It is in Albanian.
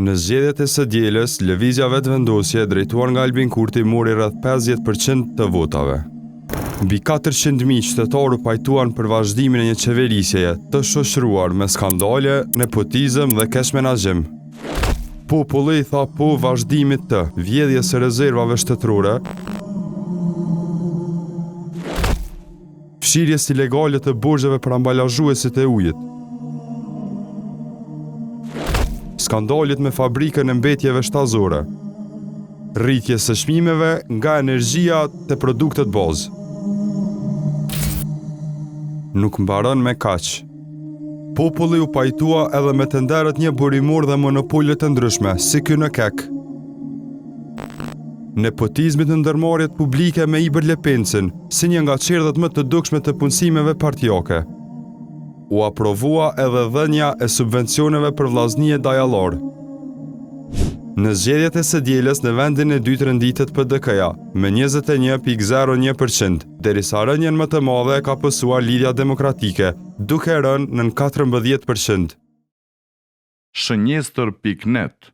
Në zgjedhjet e së dielës, lëvizja vetëvendosje drejtuar nga Albin Kurti mori rreth 50% të votave. Mbi 400.000 qytetarë pajtuan për vazhdimin e një qeverisjeje të shoqëruar me skandale, nepotizëm dhe keq menaxhim. Populli tha po vazhdimit të vjedhjes së rezervave shtetërore, fshirjes ilegale të borxheve për ambalazhuesit e ujit, skandalit me fabrikën e mbetjeve shtazore, rritjes së çmimeve nga energjia te produktet bazë. Nuk mbaron me kaq. Populli u pajtua edhe me tenderët një burimor dhe monopolet të ndryshme, si ky në Kek. Nepotizmit në ndërmarrjet publike me Iber Lepencin, si një nga çerdhet më të dukshme të punësimeve partijake. U aprovua edhe dhënia e subvencioneve për vllaznie dajallar. Në zgjedhjet e së dielës në vendin e dytë renditet PDK-ja me 21.01%, derisa rënien më të madhe ka pësuar Lidhja Demokratike, duke rënë në 14%. Shënjestër.net